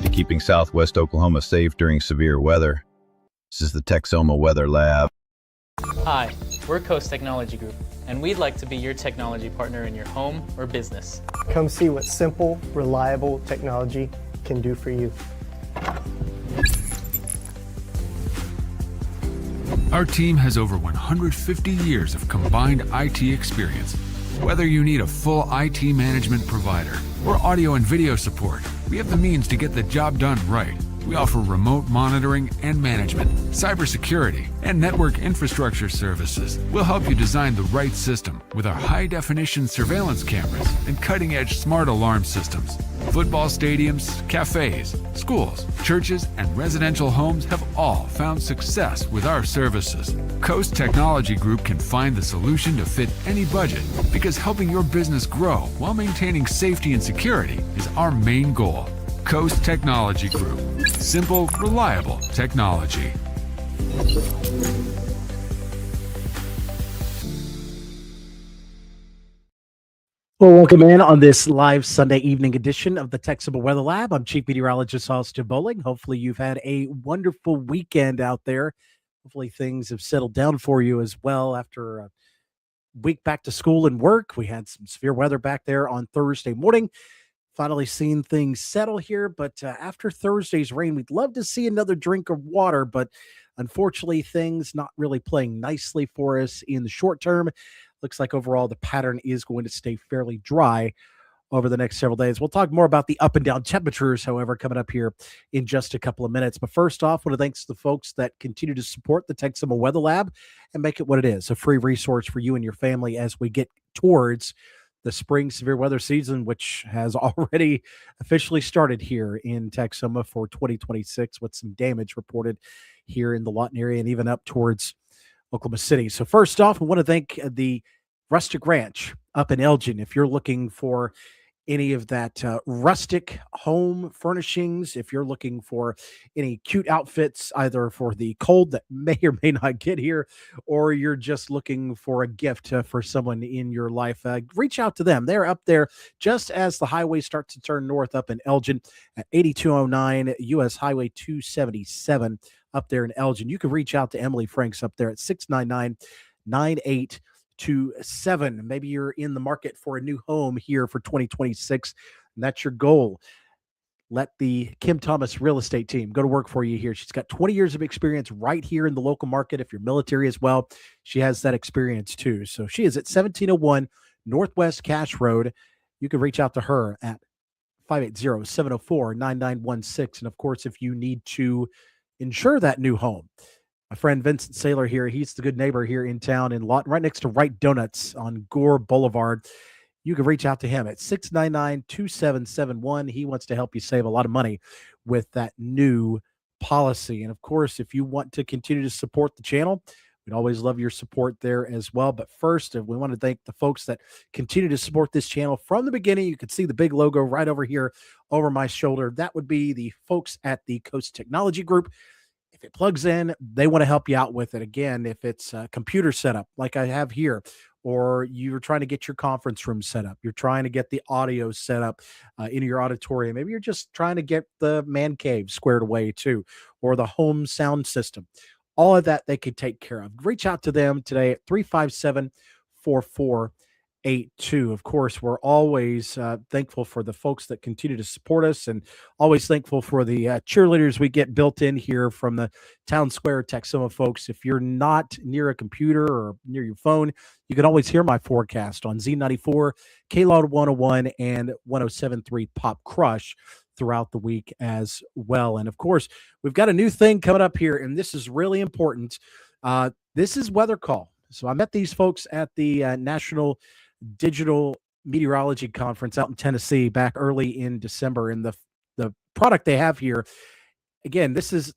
dedicated to keeping Southwest Oklahoma safe during severe weather. This is the Texoma Weather Lab. Hi, we're Coast Technology Group, and we'd like to be your technology partner in your home or business. Come see what simple, reliable technology can do for you. Our team has over 150 years of combined IT experience. Whether you need a full IT management provider or audio and video support, we have the means to get the job done right. We offer remote monitoring and management, cybersecurity, and network infrastructure services. We'll help you design the right system with our high-definition surveillance cameras and cutting-edge smart alarm systems. Football stadiums, cafes, schools, churches, and residential homes have all found success with our services. Coast Technology Group can find the solution to fit any budget because helping your business grow while maintaining safety and security is our main goal. Coast Technology Group. Simple, reliable technology. Well, welcome in on this live Sunday evening edition of the Texoma Weather Lab. I'm Chief Meteorologist Austin Bowling. Hopefully you've had a wonderful weekend out there. Hopefully things have settled down for you as well after a week back to school and work. We had some severe weather back there on Thursday morning. Finally seen things settle here, but after Thursday's rain, we'd love to see another drink of water, but unfortunately things not really playing nicely for us in the short term. Looks like overall the pattern is going to stay fairly dry over the next several days. We'll talk more about the up and down temperatures, however, coming up here in just a couple of minutes. But first off, I want to thank the folks that continue to support the Texoma Weather Lab and make it what it is, a free resource for you and your family as we get towards the spring severe weather season, which has already officially started here in Texoma for 2026 with some damage reported here in the Lawton area and even up towards Oklahoma City. So first off, we want to thank the Rustic Ranch up in Elgin. If you're looking for any of that rustic home furnishings, if you're looking for any cute outfits, either for the cold that may or may not get here, or you're just looking for a gift for someone in your life, reach out to them. They're up there just as the highway starts to turn north up in Elgin at 8209 US Highway 277 up there in Elgin. You can reach out to Emily Franks up there at 699-9827. Maybe you're in the market for a new home here for 2026, and that's your goal. Let the Kim Thomas real estate team go to work for you here. She's got 20 years of experience right here in the local market. If you're military as well, she has that experience too. So she is at 1701 Northwest Cash Road. You can reach out to her at 580-704-9916. And of course, if you need to insure that new home, my friend Vincent Saylor here, he's the good neighbor here in town in Lawton, right next to Wright Donuts on Gore Boulevard. You can reach out to him at 699-2771. He wants to help you save a lot of money with that new policy. And of course, if you want to continue to support the channel, we'd always love your support there as well. But first, we want to thank the folks that continue to support this channel from the beginning. You can see the big logo right over here over my shoulder. That would be the folks at the Coast Technology Group. If it plugs in, they want to help you out with it. Again, if it's a computer setup like I have here, or you're trying to get your conference room set up, you're trying to get the audio set up in your auditorium, maybe you're just trying to get the man cave squared away too, or the home sound system, all of that they could take care of. Reach out to them today at 357-4482. Of course, we're always thankful for the folks that continue to support us, and always thankful for the cheerleaders we get built in here from the Town Square Texoma folks. If you're not near a computer or near your phone, you can always hear my forecast on Z94, KLOD 101, and 107.3 Pop Crush throughout the week as well. And of course, we've got a new thing coming up here, and this is really important. This is Weather Call. So I met these folks at the National Digital Meteorology Conference out in Tennessee back early in December, and the product they have here, again, this is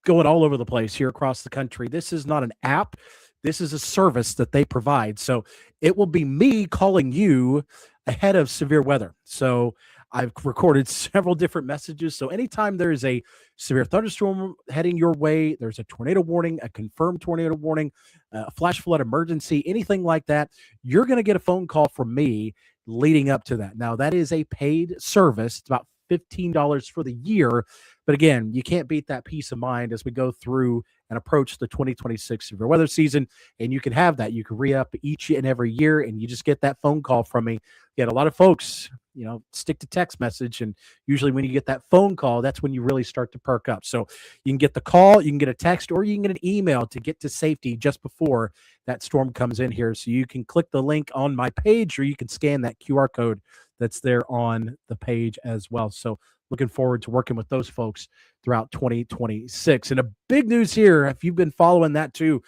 going all over the place here across the country. This is not an app. This is a service that they provide. So it will be me calling you ahead of severe weather. So I've recorded several different messages. So anytime there is a severe thunderstorm heading your way, there's a tornado warning, a confirmed tornado warning, a flash flood emergency, anything like that, you're going to get a phone call from me leading up to that. Now, that is a paid service. It's about $15 for the year. But again, you can't beat that peace of mind as we go through and approach the 2026 severe weather season. And you can have that. You can re-up each and every year, and you just get that phone call from me. Yet a lot of folks, stick to text message. And usually when you get that phone call, that's when you really start to perk up. So you can get the call, you can get a text, or you can get an email to get to safety just before that storm comes in here. So you can click the link on my page, or you can scan that QR code that's there on the page as well. So looking forward to working with those folks throughout 2026. And a big news here, if you've been following that too,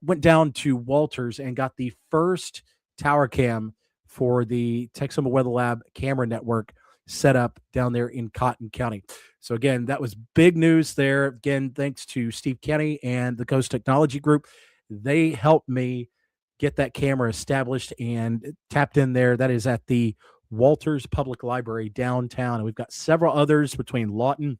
went down to Walters and got the first tower cam for the Texoma Weather Lab camera network set up down there in Cotton County. So again, that was big news there. Again, thanks to Steve Kenny and the Coast Technology Group. They helped me get that camera established and tapped in there. That is at the Walters Public Library downtown. And we've got several others between Lawton,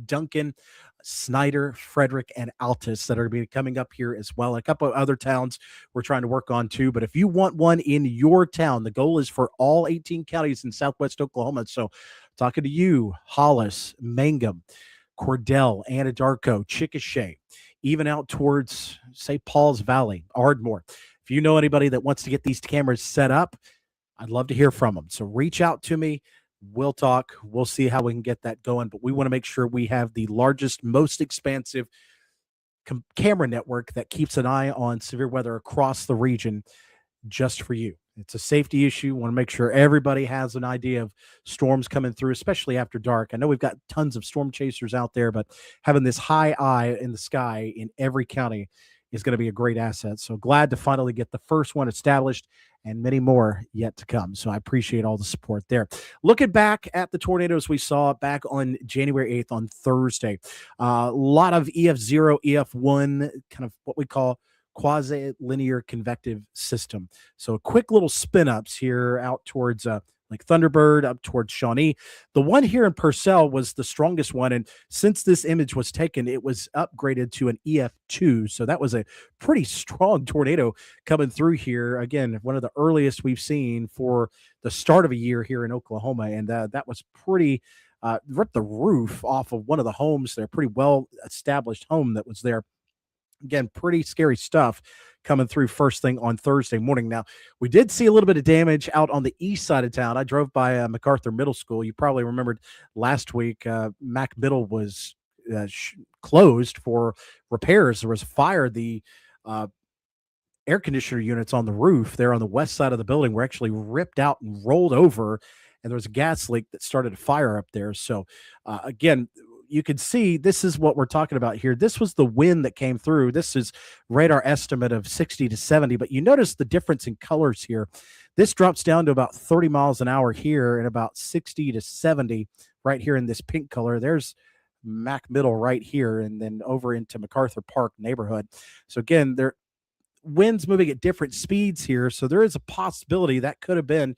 Duncan, Snyder, Frederick, and Altus that are going to be coming up here as well. A couple of other towns we're trying to work on too. But if you want one in your town, the goal is for all 18 counties in Southwest Oklahoma. So talking to you, Hollis, Mangum, Cordell, Anadarko, Chickasha, even out towards St. Paul's Valley, Ardmore. If you know anybody that wants to get these cameras set up, I'd love to hear from them. So reach out to me. We'll talk. We'll see how we can get that going. But we want to make sure we have the largest, most expansive camera network that keeps an eye on severe weather across the region just for you. It's a safety issue. We want to make sure everybody has an idea of storms coming through, especially after dark. I know we've got tons of storm chasers out there, but having this high eye in the sky in every county is going to be a great asset. So glad to finally get the first one established and many more yet to come. So I appreciate all the support there. Looking back at the tornadoes we saw back on January 8th on Thursday, a lot of EF0, EF1, kind of what we call quasi-linear convective system. So quick little spin ups here out towards like Thunderbird up towards Shawnee. The one here in Purcell was the strongest one. And since this image was taken, it was upgraded to an EF2. So that was a pretty strong tornado coming through here. Again, one of the earliest we've seen for the start of a year here in Oklahoma. And that was pretty, ripped the roof off of one of the homes there, pretty well established home that was there. Again, pretty scary stuff coming through first thing on Thursday morning. Now, we did see a little bit of damage out on the east side of town. I drove by MacArthur Middle School. You probably remembered last week, Mac Middle was closed for repairs. There was a fire. The air conditioner units on the roof there on the west side of the building were actually ripped out and rolled over, and there was a gas leak that started a fire up there. So, again, you can see this is what we're talking about here. This was the wind that came through. This is radar estimate of 60 to 70, but you notice the difference in colors here. This drops down to about 30 miles an hour here and about 60 to 70 right here in this pink color. There's Mac Middle right here, and then over into MacArthur Park neighborhood. So again, there winds moving at different speeds here. So there is a possibility that could have been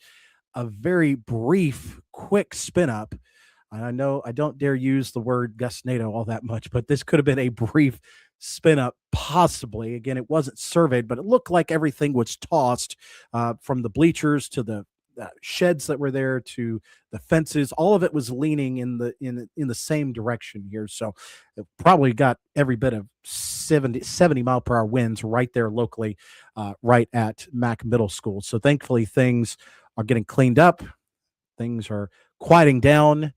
a very brief, quick spin up. I know I don't dare use the word gustnado all that much, but this could have been a brief spin up, possibly. Again, it wasn't surveyed, but it looked like everything was tossed from the bleachers to the sheds that were there to the fences. All of it was leaning in the same direction here. So it probably got every bit of 70 mile per hour winds right there locally, right at Mac Middle School. So thankfully things are getting cleaned up. Things are quieting down.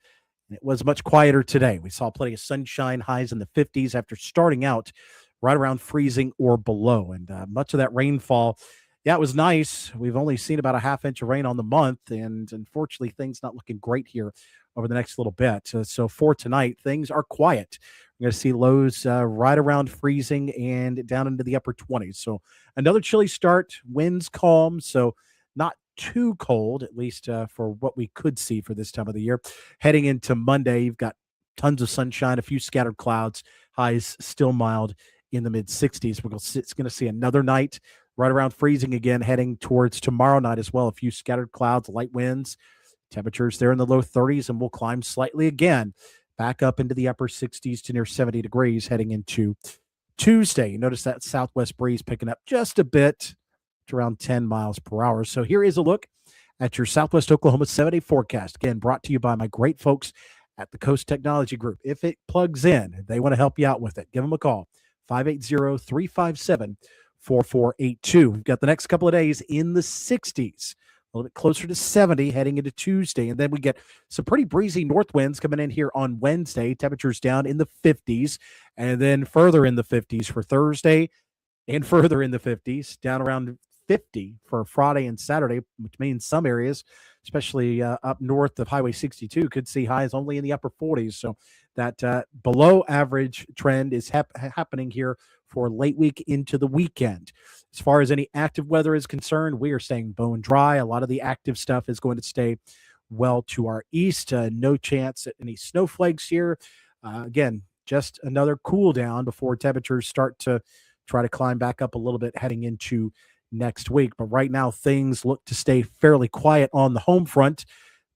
It was much quieter today. We saw plenty of sunshine, highs in the 50s after starting out right around freezing or below. And much of that rainfall, yeah, it was nice. We've only seen about a half inch of rain on the month. And unfortunately, things not looking great here over the next little bit. So for tonight, things are quiet. We're going to see lows right around freezing and down into the upper 20s. So another chilly start, winds calm. So not too cold, at least for what we could see for this time of the year. Heading into Monday, you've got tons of sunshine, a few scattered clouds, highs still mild in the mid 60s. It's going to see another night right around freezing again, heading towards tomorrow night as well. A few scattered clouds, light winds, temperatures there in the low 30s, and we'll climb slightly again back up into the upper 60s to near 70 degrees heading into Tuesday. You notice that southwest breeze picking up just a bit to around 10 miles per hour. So here is a look at your Southwest Oklahoma 7-day forecast. Again, brought to you by my great folks at the Coast Technology Group. If it plugs in, they want to help you out with it. Give them a call, 580-357-4482. We've got the next couple of days in the 60s, a little bit closer to 70 heading into Tuesday. And then we get some pretty breezy north winds coming in here on Wednesday. Temperatures down in the 50s, and then further in the 50s for Thursday, and further in the 50s, down around 50 for Friday and Saturday, which means some areas, especially up north of Highway 62, could see highs only in the upper 40s. So that below average trend is happening here for late week into the weekend. As far as any active weather is concerned, we are staying bone dry. A lot of the active stuff is going to stay well to our east. No chance at any snowflakes here. Again, just another cool down before temperatures start to try to climb back up a little bit heading into next week. But right now, things look to stay fairly quiet on the home front,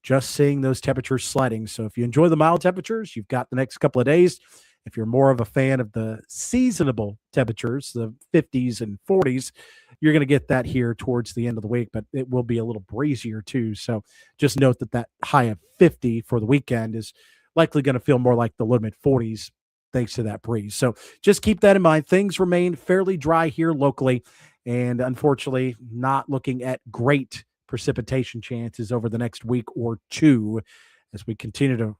just seeing those temperatures sliding. So if you enjoy the mild temperatures, you've got the next couple of days. If you're more of a fan of the seasonable temperatures, the 50s and 40s, you're going to get that here towards the end of the week, but it will be a little breezier too. So just note that high of 50 for the weekend is likely going to feel more like the low mid 40s thanks to that breeze. So just keep that in mind. Things remain fairly dry here locally, and unfortunately not looking at great precipitation chances over the next week or two as we continue to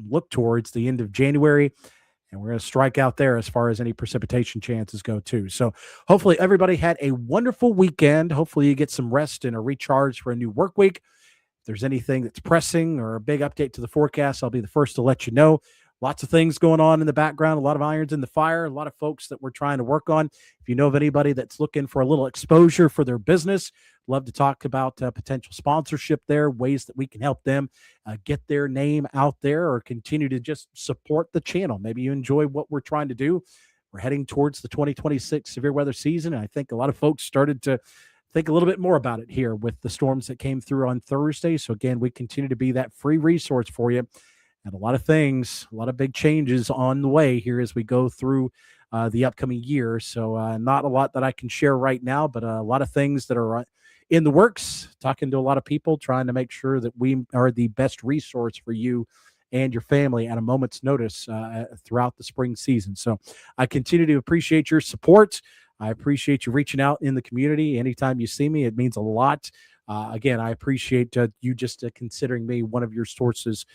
look towards the end of January, and we're going to strike out there as far as any precipitation chances go too. So hopefully everybody had a wonderful weekend. Hopefully you get some rest and a recharge for a new work week. If there's anything that's pressing or a big update to the forecast, I'll be the first to let you know. Lots of things going on in the background, a lot of irons in the fire, a lot of folks that we're trying to work on. If you know of anybody that's looking for a little exposure for their business, love to talk about potential sponsorship there, ways that we can help them get their name out there or continue to just support the channel. Maybe you enjoy what we're trying to do. We're heading towards the 2026 severe weather season, and I think a lot of folks started to think a little bit more about it here with the storms that came through on Thursday. So again, we continue to be that free resource for you. And a lot of things, a lot of big changes on the way here as we go through the upcoming year. So not a lot that I can share right now, but a lot of things that are in the works, talking to a lot of people, trying to make sure that we are the best resource for you and your family at a moment's notice throughout the spring season. So I continue to appreciate your support. I appreciate you reaching out in the community. Anytime you see me, it means a lot. Again, I appreciate you just considering me one of your sources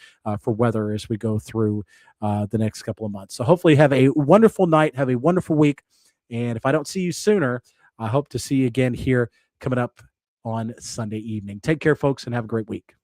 for weather as we go through the next couple of months. So hopefully have a wonderful night, have a wonderful week. And if I don't see you sooner, I hope to see you again here coming up on Sunday evening. Take care, folks, and have a great week.